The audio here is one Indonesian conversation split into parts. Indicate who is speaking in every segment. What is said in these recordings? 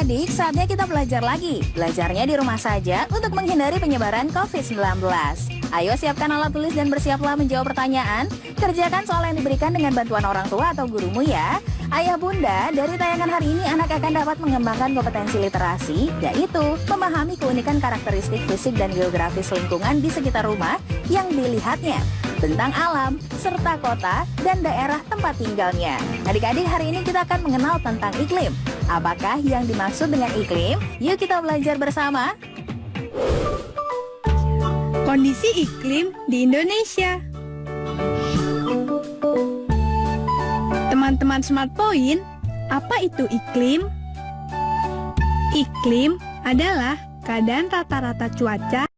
Speaker 1: Adik-adik, saatnya kita belajar lagi. Belajarnya di rumah saja untuk menghindari penyebaran COVID-19. Ayo siapkan alat tulis dan bersiaplah menjawab pertanyaan. Kerjakan soal yang diberikan dengan bantuan orang tua atau gurumu ya. Ayah bunda, dari tayangan hari ini anak akan dapat mengembangkan kompetensi literasi, yaitu memahami keunikan karakteristik fisik dan geografis lingkungan di sekitar rumah yang dilihatnya, bentang alam, serta kota dan daerah tempat tinggalnya. Adik-adik, hari ini kita akan mengenal tentang iklim. Apakah yang dimaksud dengan iklim? Yuk kita belajar bersama.
Speaker 2: Kondisi iklim di Indonesia. Teman-teman Smart Point, apa itu iklim? Iklim adalah keadaan rata-rata cuaca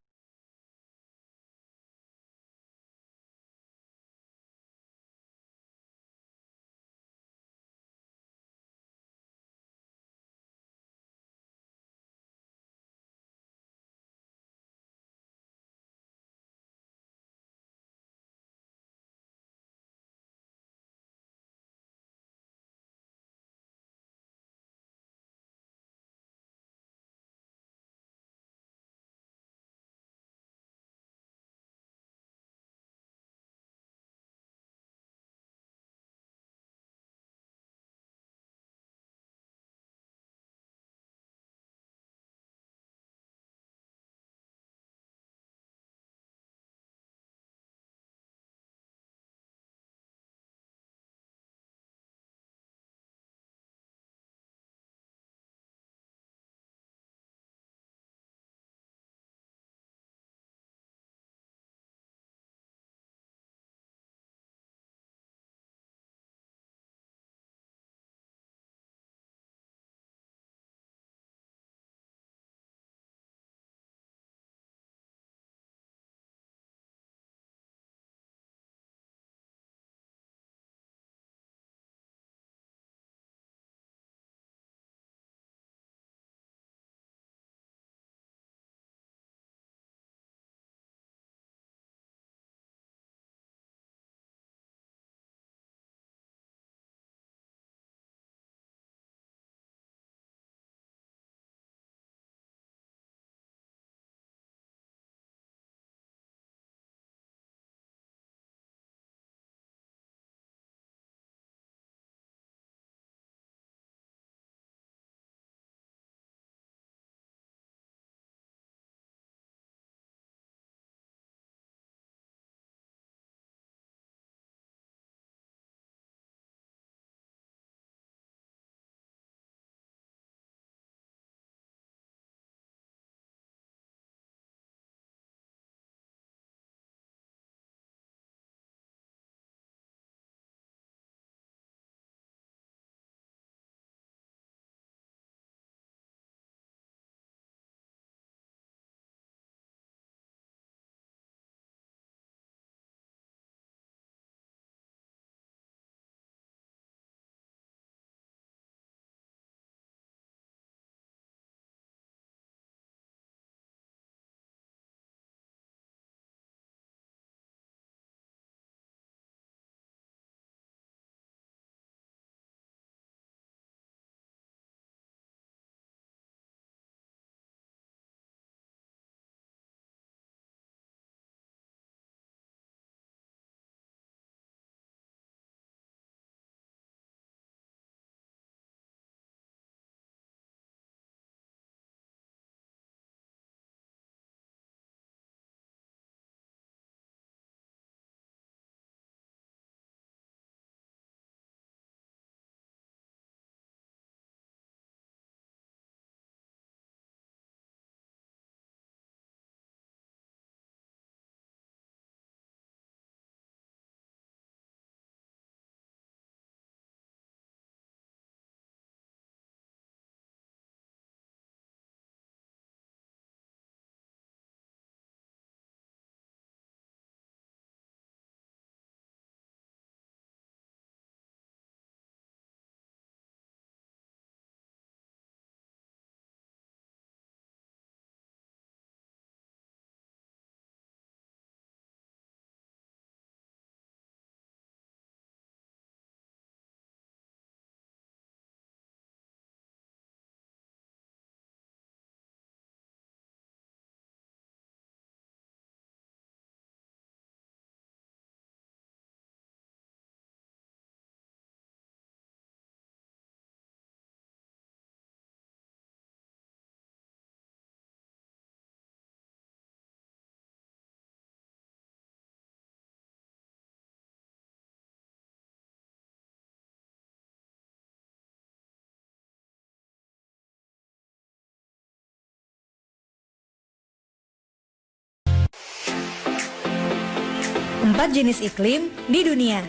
Speaker 3: 4 jenis iklim di dunia.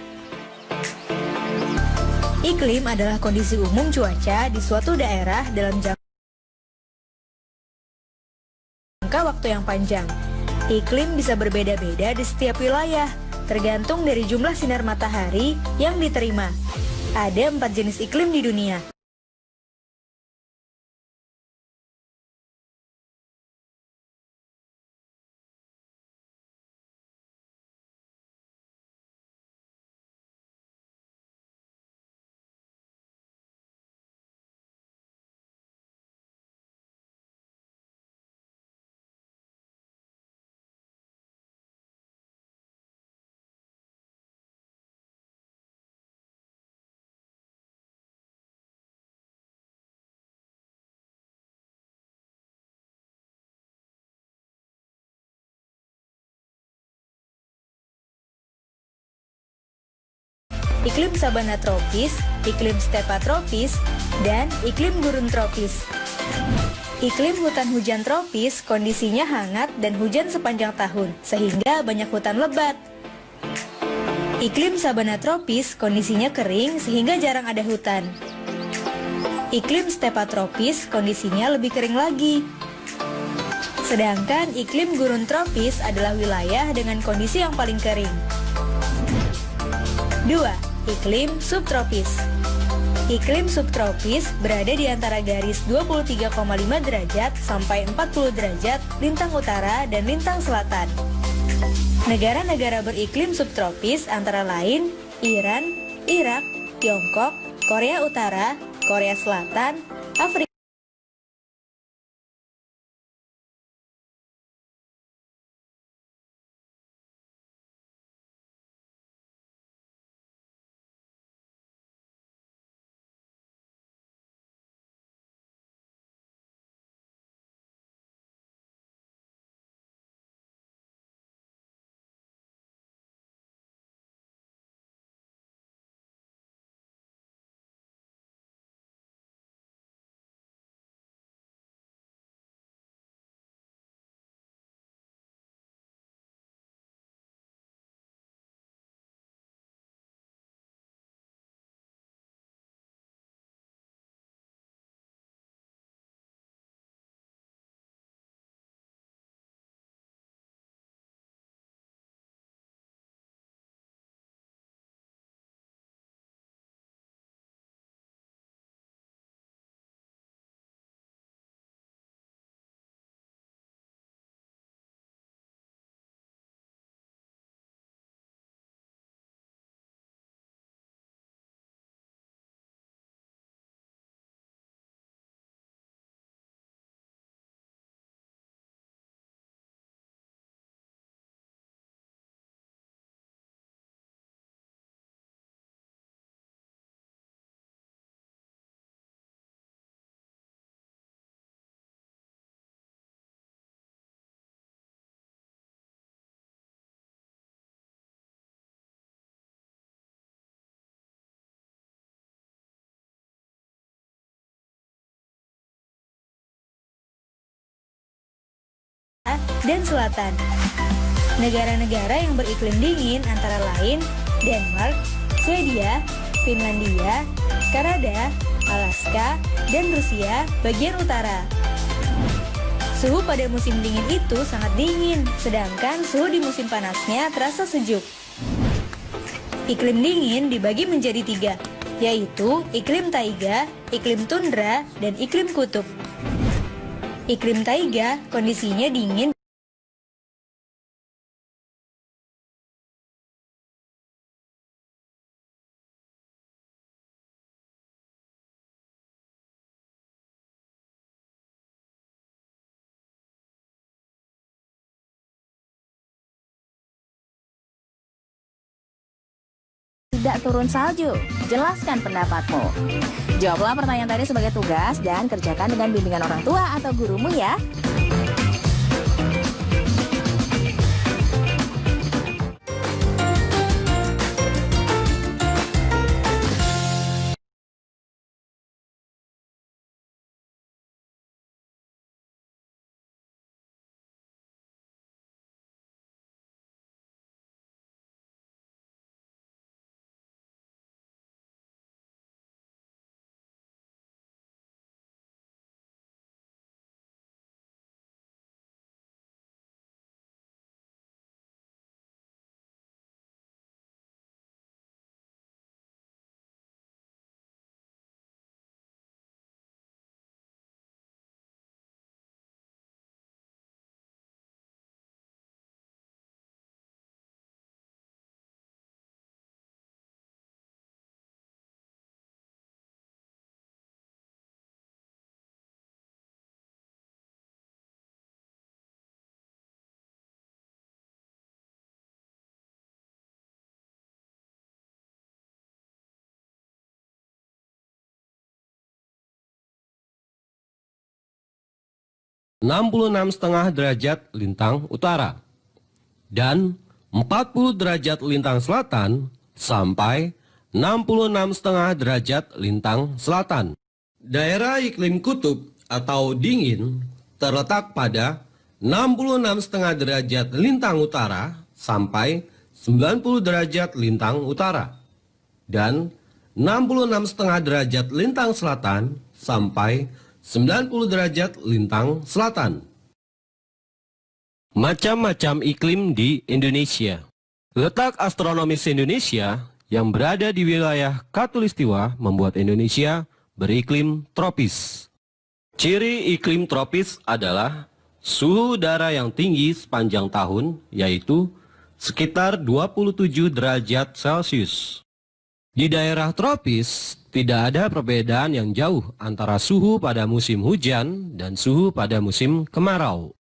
Speaker 3: Iklim adalah kondisi umum cuaca di suatu daerah dalam jangka waktu yang panjang. Iklim bisa berbeda-beda di setiap wilayah, tergantung dari jumlah sinar matahari yang diterima. Ada 4 jenis iklim di dunia. Iklim sabana tropis, iklim stepa tropis, dan iklim gurun tropis. Iklim hutan hujan tropis kondisinya hangat dan hujan sepanjang tahun, sehingga banyak hutan lebat. Iklim sabana tropis kondisinya kering sehingga jarang ada hutan. Iklim stepa tropis kondisinya lebih kering lagi. Sedangkan iklim gurun tropis adalah wilayah dengan kondisi yang paling kering. 2. Iklim subtropis. Iklim subtropis berada di antara garis 23,5 derajat sampai 40 derajat lintang utara dan lintang selatan. Negara-negara beriklim subtropis antara lain Iran, Irak, Tiongkok, Korea Utara, Korea Selatan, Afrika. Dan selatan. Negara-negara yang beriklim dingin antara lain Denmark, Swedia, Finlandia, Kanada, Alaska, dan Rusia bagian utara. Suhu pada musim dingin itu sangat dingin, sedangkan suhu di musim panasnya terasa sejuk. Iklim dingin dibagi menjadi 3, yaitu iklim taiga, iklim tundra, dan iklim kutub. Iklim taiga kondisinya dingin
Speaker 1: tidak turun salju. Jelaskan pendapatmu. Jawablah pertanyaan tadi sebagai tugas dan kerjakan dengan bimbingan orang tua atau gurumu ya.
Speaker 4: 66,5 derajat lintang utara, dan 40 derajat lintang selatan sampai 66,5 derajat lintang selatan. Daerah iklim kutub atau dingin terletak pada 66,5 derajat lintang utara sampai 90 derajat lintang utara, dan 66,5 derajat lintang selatan sampai 90 derajat lintang selatan. Macam-macam iklim di Indonesia. Letak astronomis Indonesia yang berada di wilayah Khatulistiwa membuat Indonesia beriklim tropis. Ciri iklim tropis adalah suhu udara yang tinggi sepanjang tahun, yaitu sekitar 27 derajat Celcius. Di daerah tropis, tidak ada perbedaan yang jauh antara suhu pada musim hujan dan suhu pada musim kemarau.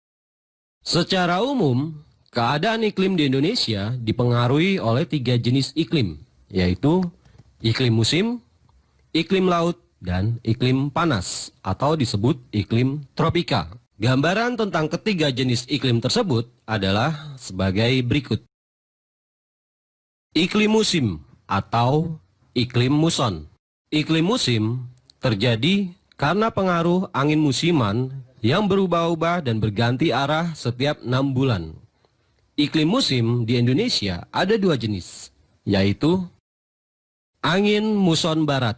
Speaker 4: Secara umum, keadaan iklim di Indonesia dipengaruhi oleh 3 jenis iklim, yaitu iklim musim, iklim laut, dan iklim panas, atau disebut iklim tropika. Gambaran tentang ketiga jenis iklim tersebut adalah sebagai berikut. Iklim musim atau iklim muson. Iklim musim terjadi karena pengaruh angin musiman yang berubah-ubah dan berganti arah setiap 6 bulan. Iklim musim di Indonesia ada 2 jenis, yaitu angin muson barat.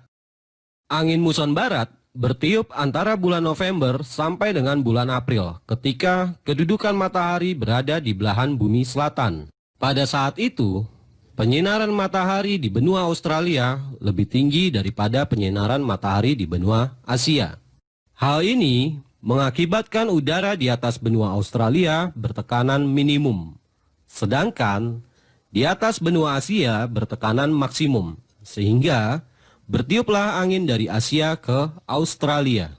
Speaker 4: Angin muson barat bertiup antara bulan November sampai dengan bulan April ketika kedudukan matahari berada di belahan bumi selatan. Pada saat itu, penyinaran matahari di benua Australia lebih tinggi daripada penyinaran matahari di benua Asia. Hal ini mengakibatkan udara di atas benua Australia bertekanan minimum, sedangkan di atas benua Asia bertekanan maksimum, sehingga bertiuplah angin dari Asia ke Australia.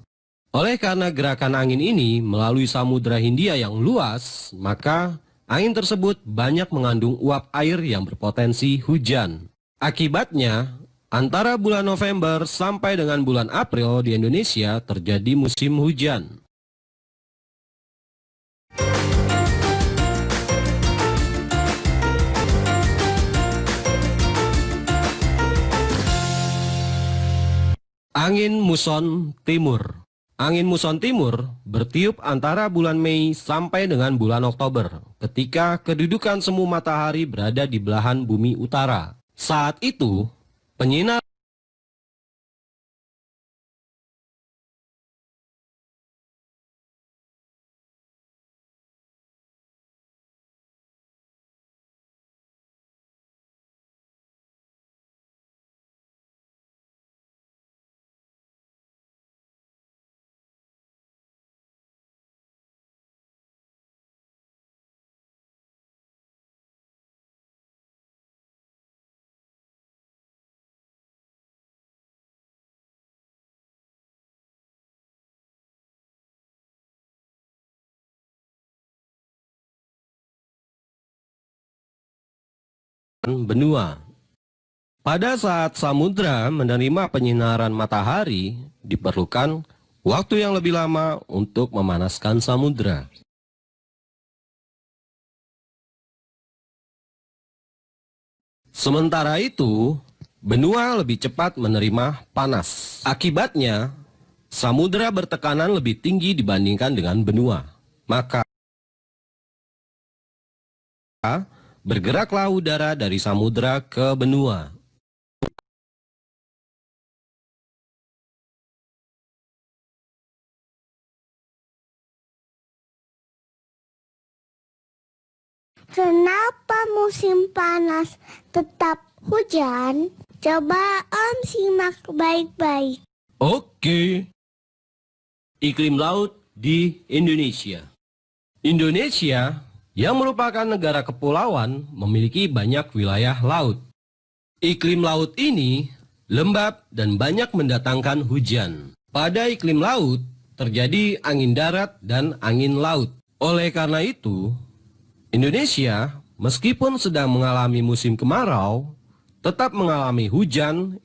Speaker 4: Oleh karena gerakan angin ini melalui Samudra Hindia yang luas, maka angin tersebut banyak mengandung uap air yang berpotensi hujan. Akibatnya, antara bulan November sampai dengan bulan April di Indonesia terjadi musim hujan. Angin muson timur. Angin muson timur bertiup antara bulan Mei sampai dengan bulan Oktober, ketika kedudukan semu matahari berada di belahan bumi utara. Saat itu, penyinaran benua. Pada saat samudra menerima penyinaran matahari, diperlukan waktu yang lebih lama untuk memanaskan samudra. Sementara itu, benua lebih cepat menerima panas. Akibatnya, samudra bertekanan lebih tinggi dibandingkan dengan benua. Maka bergeraklah udara dari samudra ke benua.
Speaker 5: Kenapa musim panas tetap hujan? Coba Om simak baik-baik.
Speaker 4: Oke. Iklim laut di Indonesia. Indonesia yang merupakan negara kepulauan memiliki banyak wilayah laut. Iklim laut ini lembab dan banyak mendatangkan hujan. Pada iklim laut terjadi angin darat dan angin laut. Oleh karena itu, Indonesia meskipun sedang mengalami musim kemarau, tetap mengalami hujan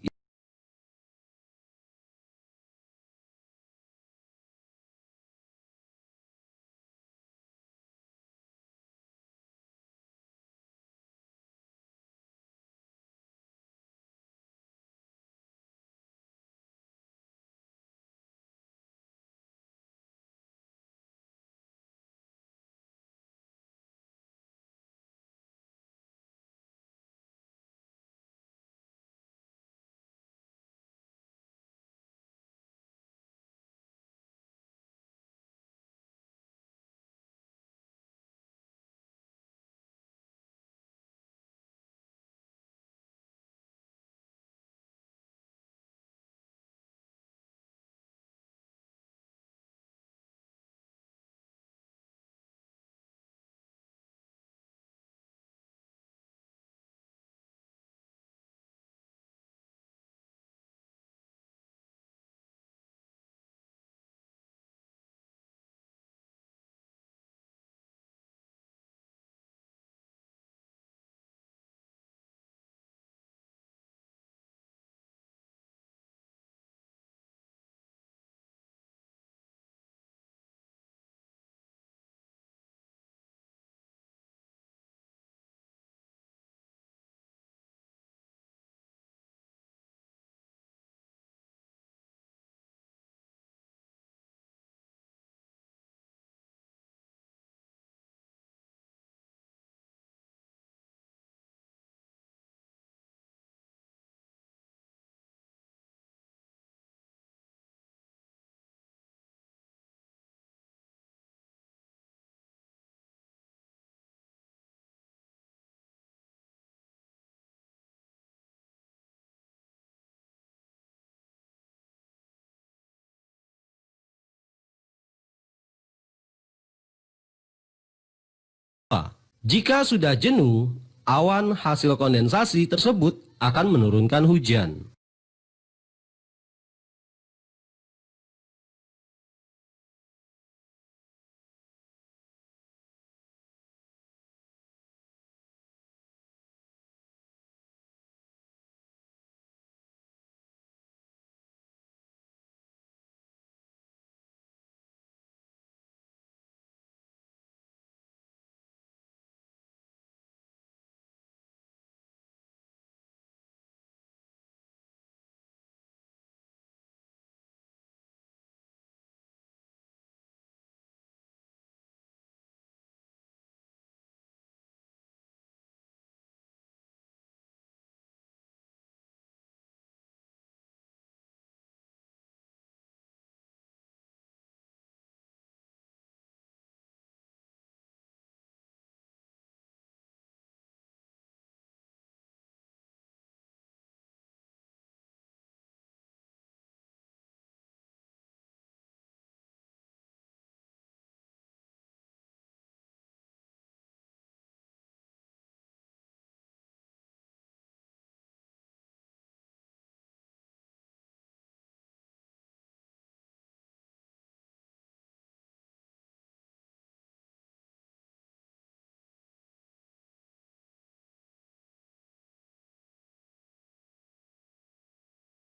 Speaker 4: Jika sudah jenuh, awan hasil kondensasi tersebut akan menurunkan hujan.